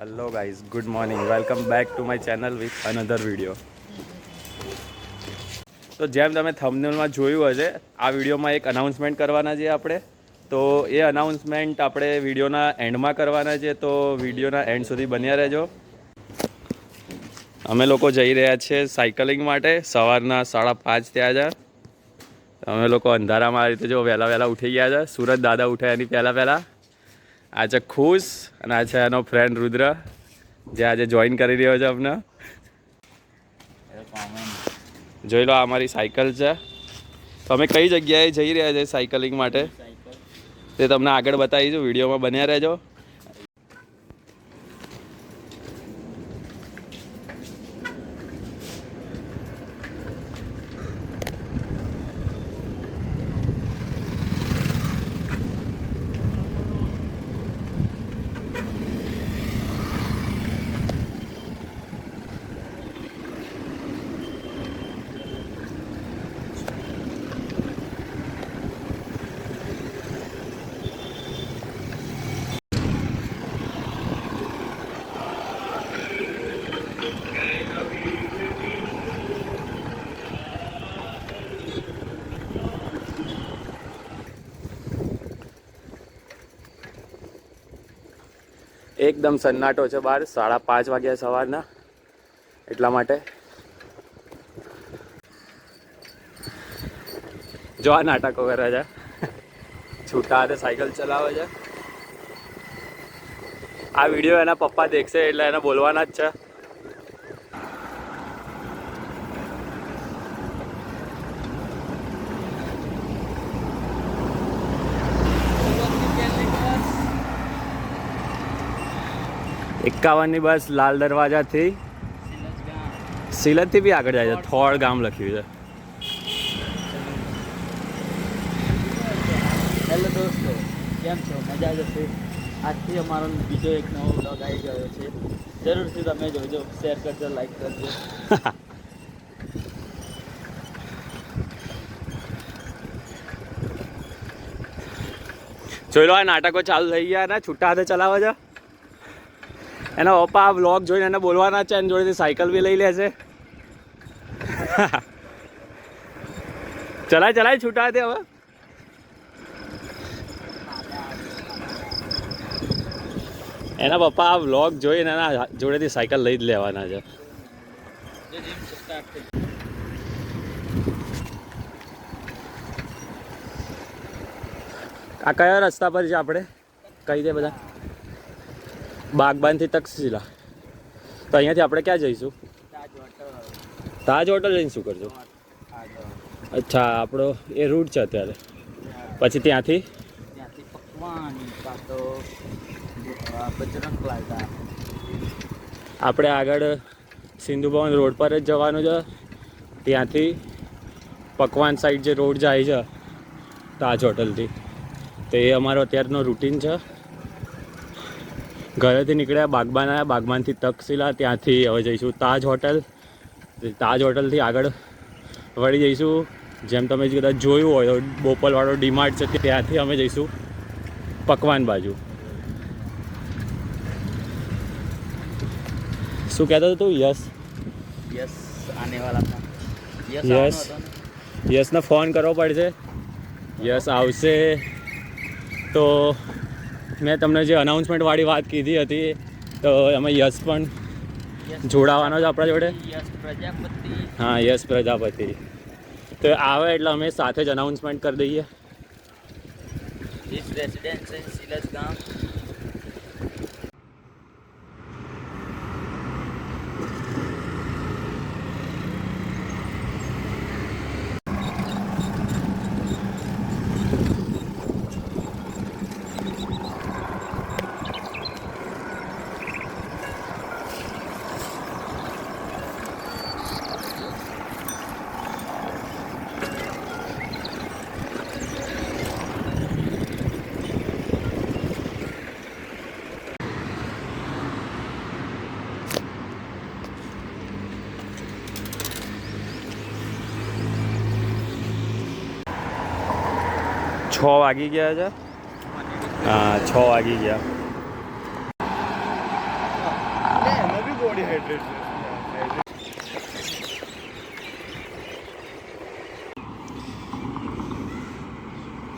Hello guys, good morning, welcome back to my channel with another video. તો જેમ તમે થંબનેલમાં જોયું હશે, આ વિડીયોમાં એક અનાઉન્સમેન્ટ કરવાના છે આપણે. તો એ અનાઉન્સમેન્ટ આપણે વિડીયોના એન્ડમાં કરવાના છે, તો વિડીયોના એન્ડ સુધી બન્યા રહેજો. અમે લોકો જઈ રહ્યા છીએ સાયકલિંગ માટે. સવારના 5:30 થયા છે. અમે લોકો અંધારામાં આ રીતે જો વહેલા ઉઠી ગયા છે. સુરત દાદા ઉઠ્યા એની પહેલાં આ છે ખુશ અને આ છે એનો ફ્રેન્ડ રુદ્ર, જે આજે જોઈન કરી રહ્યો છે અમને. જોઈ લો, આ અમારી સાયકલ છે. તો અમે કઈ જગ્યાએ જઈ રહ્યા છે સાયકલિંગ માટે તે તમને આગળ બતાવીશું. વિડીયોમાં બન્યા રહેજો. એકદમ સન્નાટો છે બહાર. 5:30 વાગ્યા સવારના, એટલા માટે. જો આ નાટકો કરે છે, છૂટા હાથે સાયકલ ચલાવે છે. આ વિડીયો એના પપ્પા દેખશે એટલે એને બોલવાના જ છે. એકાવનની બસ લાલ દરવાજાથી સિલજથી બી આગળ જાય છે. થોડ ગામ લખ્યું છે. હેલો દોસ્તો, કેમ છો? મજા જશે. આજથી અમારો બીજો એક નવો બ્લોગ આવી ગયો છે. જરૂરથી તમે જોજો, શેર કરજો, લાઈક કરજો. જોઈ લો, આ નાટકો ચાલુ થઈ ગયા ને છૂટા હાથે ચલાવે છે. એના પપ્પા આ વ્લોગ જોઈને એને બોલવાના છે. એની જોડેથી સાયકલ બી લઈ લેશે. ચલાય છૂટા હાથે હવે. એના પપ્પા આ વ્લોગ જોઈને એના જોડેથી સાયકલ લઈ જ લેવાના છે. આ કયા રસ્તા પર છે આપણે? કઈ દે બધા બાગબાનથી તક્ષશિલા. તો અહીંયાથી આપણે ક્યાં જઈશું? તાજ હોટલ લઈને શું કરજો? અચ્છા, આપણો એ રૂટ છે અત્યારે. પછી ત્યાંથી પકવાન તો બજરંગ પ્લાઝા. આપણે આગળ સિંધુ ભવન રોડ પર જ જવાનું છે. ત્યાંથી પકવાન સાઈડ જે રોડ જાય છે તાજ હોટલથી, તો એ અમારો અત્યારનો રૂટીન છે. ઘરેથી નીકળ્યા, બાગબાન આવ્યા, બાગબાનથી તક્ષશિલા, ત્યાંથી હવે જઈશું તાજ હોટલ. તાજ હોટલથી આગળ વળી જઈશું. જેમ તમે કદાચ જોયું હોય તો બોપલવાળો ડીમાર્ટ છે, ત્યાંથી અમે જઈશું પકવાન બાજુ. શું કહેતો હતો તું? યસ આને વાળા હતા. યસને ફોન કરવો પડશે. યસ આવશે તો મેં તમને જે અનાઉન્સમેન્ટવાળી વાત કીધી હતી, તો એમાં યસ પણ જોડાવાનો છે આપણા જોડે. યસ પ્રજાપતિ. હા, યસ પ્રજાપતિ. તો આવે એટલે અમે સાથે જ અનાઉન્સમેન્ટ કરી દઈએ. His residence in સિલજ ગામ. છ વાગી ગયા છે. હા, 6 વાગી ગયા.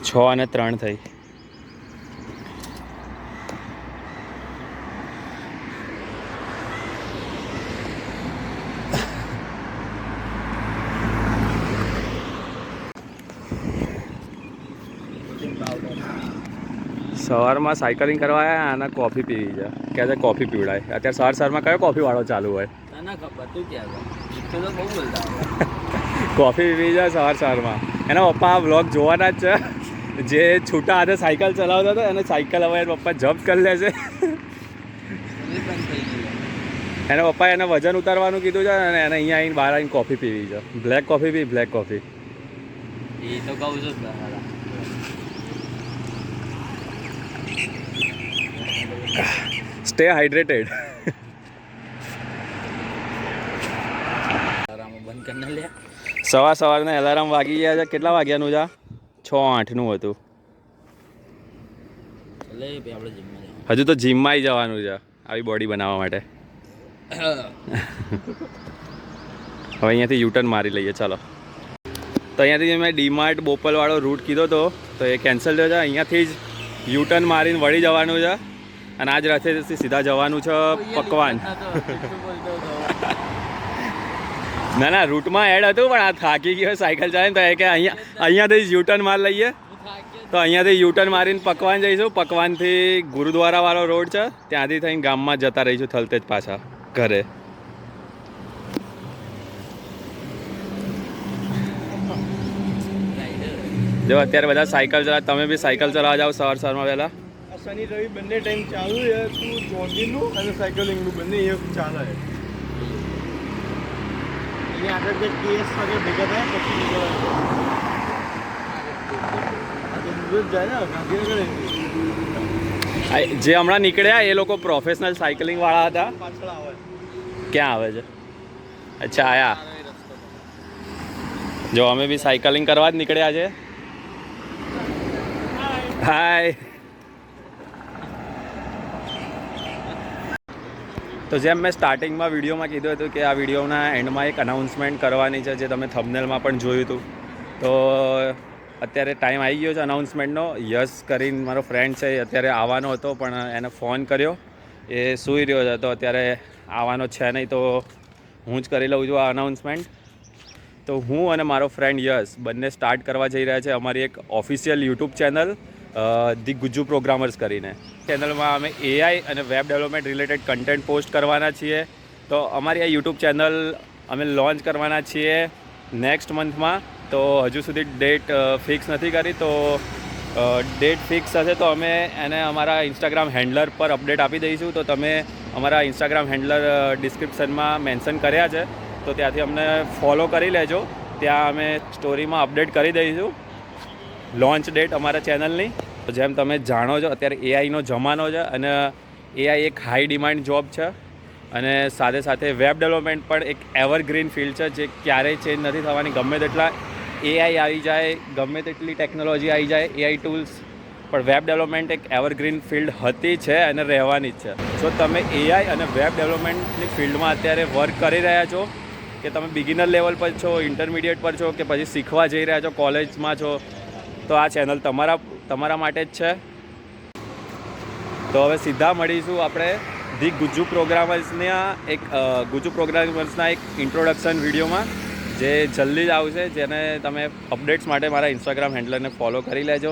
છ અને 3 થઈ. સવારમાં સાયકલિંગ કરવા આવ્યા અને કોફી પીવી છે કે છે કોફી પીવડાય. અત્યારે સવારમાં કયો કોફી વાળો ચાલુ હોય? તને ખબર તું ક્યાં તો બહુ બોલતા કોફી પીવી છે સવારમાં. એના પપ્પા આ વ્લોગ જોવાના જ છે. જે છૂટા હાથે સાયકલ ચલાવતો હતો અને સાયકલ હવે એના પપ્પા જપ્ત કરી લે છે. એના પપ્પાએ એને વજન ઉતારવાનું કીધું છે અને એને અહીંયા આવીને બહાર આવીને કોફી પીવી છે. બ્લેક કોફી પી, બ્લેક કોફી. એ તો કહું છું સ્ટે હાઇડ્રેટેડ. બંધ કરીને લે. સવારના એલાર્મ વાગી ગયા છે. કેટલા વાગ્યાનું છે? 6:08 હતું. એટલે આપણે જીમમાં હજુ તો જીમમાં આવી જવાનું છે આવી બોડી બનાવવા માટે. હવે અહીંયાથી યુટર્ન મારી લઈએ. ચાલો. તો અહીંયાથી મેં ડીમાર્ટ બોપલવાળો રૂટ કીધો હતો તો એ કેન્સલ થયો છે. અહીંયાથી જ યુટર્ન મારીને વળી જવાનું છે અને આ જ રસ્તેથી સીધા જવાનું છે પકવાન. ના રૂટમાં એડ હતું પણ આ થાકી ગયો સાયકલ ચાલીને તો એ કે અહીંયાથી જ યુટર્ન માર લઈએ. તો અહીંયાથી યુટર્ન મારીને પકવાન જઈશું. પકવાનથી ગુરુદ્વારાવાળો રોડ છે ત્યાંથી થઈને ગામમાં જતા રહીશું થલતેજ પાછા ઘરે. જો અત્યારે બધા સાયકલ ચલાવે. તમે બી સાયકલ ચલાવવા જાઓ સવારમાં વહેલા? શનિ રવિ બંને ટાઈમ ચાલુ છે. તું જોગિંગનું અને સાયકલિંગનું બંને એ ચાલે છે. અહીંયા આગળ જે કેસ વગેરે ભેગા થાય પછી નીકળે જાય ને ગાંધીનગર. જે હમણાં નીકળ્યા એ લોકો પ્રોફેશનલ સાયકલિંગ વાળા હતા. પાછળ આવે. ક્યાં આવે છે? અચ્છા આયા. જો અમે બી સાયકલિંગ કરવા જ નીકળ્યા છે. હાય. તો જેમ મેં સ્ટાર્ટિંગમાં વિડીયોમાં કીધું હતું કે આ વિડીયોના એન્ડમાં એક અનાઉન્સમેન્ટ કરવાની છે જે તમે થંબનેલમાં પણ જોયું હતું. તો અત્યારે ટાઈમ આવી ગયો છે અનાઉન્સમેન્ટનો. યશ કરીને મારો ફ્રેન્ડ છે એ અત્યારે આવવાનો હતો પણ એને ફોન કર્યો. એ સૂઈ રહ્યો છે તો અત્યારે આવવાનો છે નહીં તો હું જ કરી લઉં છું આ અનાઉન્સમેન્ટ. તો હું અને મારો ફ્રેન્ડ યશ બંને સ્ટાર્ટ કરવા જઈ રહ્યા છે અમારી એક official YouTube channel the Gujju programmers કરીને. ચેનલમાં અમે એઆઈ અને web development related content post કરવાના છીએ. તો અમારી આ યુટ્યુબ ચેનલ અમે લોન્ચ કરવાના છીએ નેક્સ્ટ મંથમાં. તો હજુ સુધી ડેટ ફિક્સ નથી કરી. તો ડેટ ફિક્સ હશે તો અમે એને અમારા ઇન્સ્ટાગ્રામ હેન્ડલર પર અપડેટ આપી દઈશું. તો તમે અમારા ઇન્સ્ટાગ્રામ હેન્ડલર ડિસ્ક્રિપ્શનમાં મેન્શન કર્યા છે તો ત્યાંથી અમને ફોલો કરી લેજો. ત્યાં અમે સ્ટોરીમાં અપડેટ કરી દઈશું લોન્ચ ડેટ અમારા ચેનલની. તો જેમ તમે જાણો છો અત્યારે એઆઈનો જમાનો છે અને એઆઈ એક હાઈ ડિમાન્ડ જોબ છે અને સાથે સાથે વેબ ડેવલપમેન્ટ પણ એક એવરગ્રીન ફિલ્ડ છે જે ક્યારેય ચેન્જ નથી થવાની. ગમે તેટલા એઆઈ આવી જાય, ગમે તેટલી ટેકનોલોજી આવી જાય, એઆઈ ટૂલ્સ, પણ વેબ ડેવલપમેન્ટ એક એવરગ્રીન ફિલ્ડ હતી છે અને રહેવાની જ છે. જો તમે એઆઈ અને વેબ ડેવલપમેન્ટની ફિલ્ડમાં અત્યારે વર્ક કરી રહ્યા છો કે તમે બિગિનર લેવલ પર છો, ઇન્ટરમીડિયેટ પર છો કે પછી શીખવા જઈ રહ્યા છો, કોલેજમાં છો, તો આ ચેનલ તમારા માટે જ છે. તો હવે સીધા મળીશું આપણે ધી ગુજ્જુ પ્રોગ્રામર્સના એક ઇન્ટ્રોડક્શન વિડીયોમાં જે જલ્દી જ આવશે. જેને તમે અપડેટ્સ માટે મારા ઇન્સ્ટાગ્રામ હેન્ડલરને ફોલો કરી લેજો.